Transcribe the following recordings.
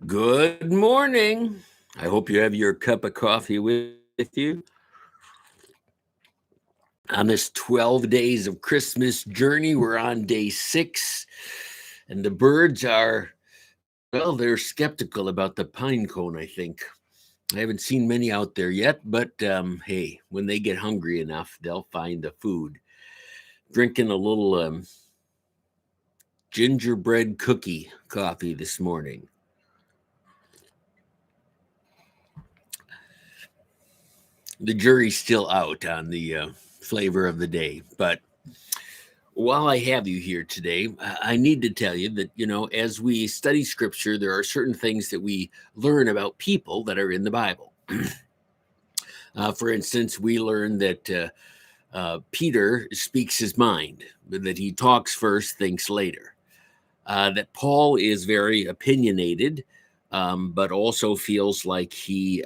Good morning. I hope you have your cup of coffee with you on this 12 days of Christmas journey. We're on day 6, and the birds are, well, they're skeptical about the pine cone, I think. I haven't seen many out there yet, but hey, when they get hungry enough, they'll find the food. Drinking a little gingerbread cookie coffee this morning. The jury's still out on the flavor of the day, but while I have you here today, I need to tell you that, as we study scripture, there are certain things that we learn about people that are in the Bible. For instance, we learn that Peter speaks his mind, that he talks first, thinks later. That Paul is very opinionated, but also feels like he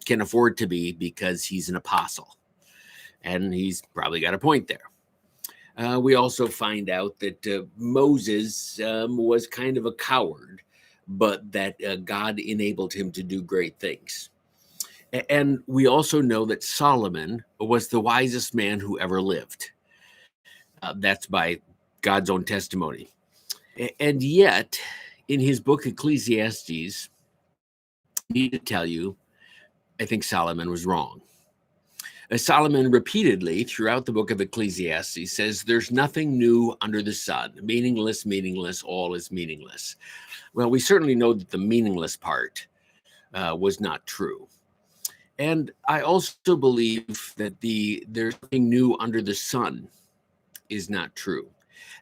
can afford to be because he's an apostle. And he's probably got a point there. We also find out that Moses was kind of a coward, but that God enabled him to do great things. And we also know that Solomon was the wisest man who ever lived. That's by God's own testimony. And yet, in his book Ecclesiastes, I need to tell you, I think Solomon was wrong. Solomon repeatedly throughout the book of Ecclesiastes says there's nothing new under the sun. Meaningless, meaningless, all is meaningless. Well, we certainly know that the meaningless part was not true. And I also believe that there's nothing new under the sun is not true.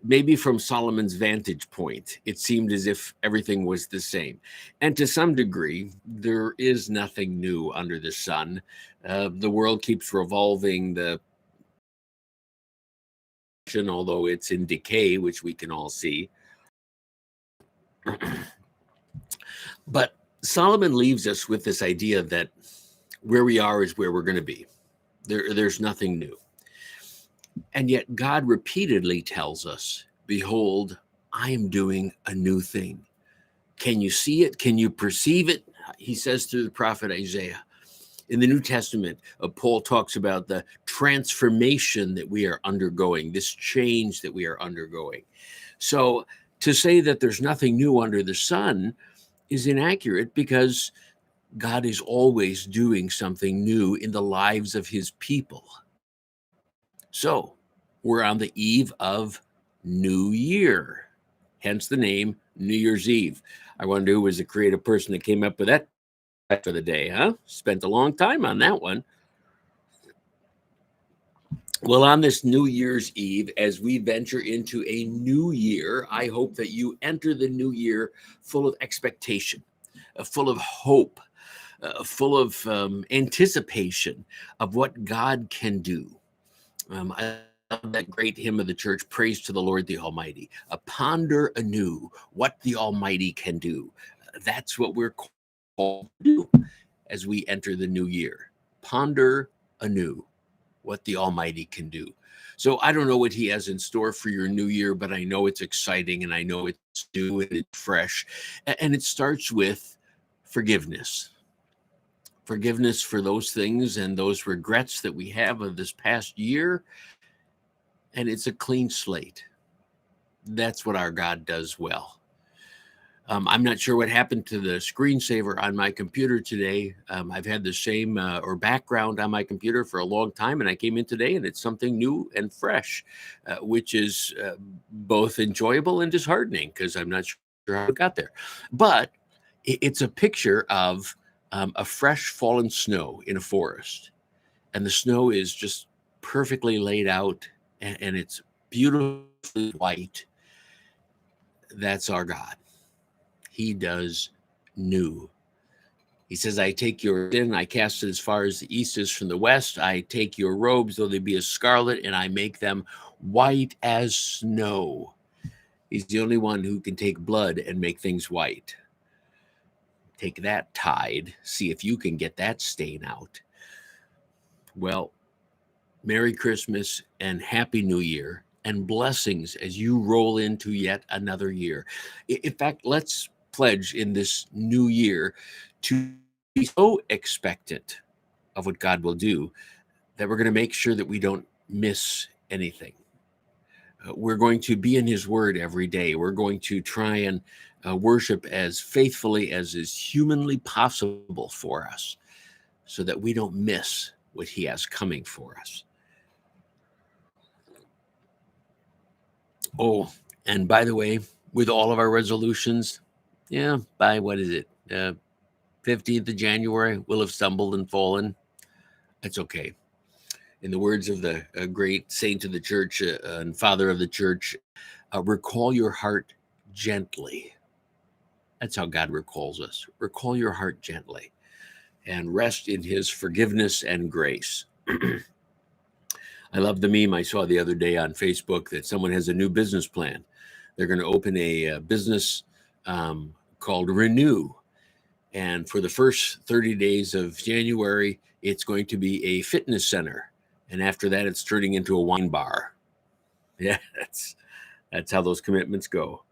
Maybe from Solomon's vantage point, it seemed as if everything was the same. And to some degree, there is nothing new under the sun. The world keeps revolving, although it's in decay, which we can all see. But Solomon leaves us with this idea that where we are is where we're going to be. There's nothing new. And yet God repeatedly tells us, behold, I am doing a new thing. Can you see it? Can you perceive it? He says through the prophet Isaiah. In the New Testament, Paul talks about the transformation that we are undergoing, this change that we are undergoing. So to say that there's nothing new under the sun is inaccurate because God is always doing something new in the lives of his people. So we're on the eve of New Year, hence the name New Year's Eve. I wonder who was the creative person that came up with that for the day, huh? Spent a long time on that one. Well, on this New Year's Eve, as we venture into a new year, I hope that you enter the new year full of expectation, full of hope, full of anticipation of what God can do. I love that great hymn of the church, Praise to the Lord the Almighty. Ponder anew what the Almighty can do. That's what we're called to do as we enter the new year. Ponder anew what the Almighty can do. So I don't know what he has in store for your new year, but I know it's exciting and I know it's new and it's fresh. And it starts with forgiveness. Forgiveness for those things and those regrets that we have of this past year. And it's a clean slate. That's what our God does well. I'm not sure what happened to the screensaver on my computer today. I've had the same or background on my computer for a long time, and I came in today and it's something new and fresh, which is both enjoyable and disheartening because I'm not sure how it got there. But it's a picture of a fresh fallen snow in a forest, and the snow is just perfectly laid out, and it's beautifully white. That's our God. He does new. He says, I take your sin, I cast it as far as the east is from the west. I take your robes, though they be as scarlet, and I make them white as snow. He's the only one who can take blood and make things white. Take that tide, see if you can get that stain out. Well, Merry Christmas and Happy New Year and blessings as you roll into yet another year. In fact, let's pledge in this new year to be so expectant of what God will do that we're going to make sure that we don't miss anything. We're going to be in His Word every day. We're going to try and worship as faithfully as is humanly possible for us so that we don't miss what He has coming for us. Oh, and by the way, with all of our resolutions, by what is it? 15th of January, we'll have stumbled and fallen. That's okay. In the words of the great saint of the church and father of the church, recall your heart gently. That's how God recalls us. Recall your heart gently and rest in His forgiveness and grace. I love the meme I saw the other day on Facebook that someone has a new business plan. They're going to open a business called Renew. And for the first 30 days of January, it's going to be a fitness center. And after that, it's turning into a wine bar. Yeah, that's how those commitments go.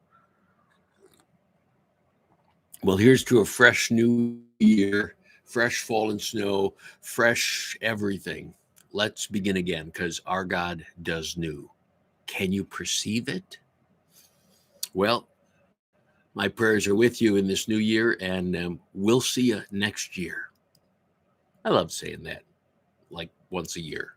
Well, here's to a fresh new year, fresh fall and snow, fresh everything. Let's begin again because our God does new. Can you perceive it? Well, my prayers are with you in this new year, and we'll see you next year. I love saying that, like once a year.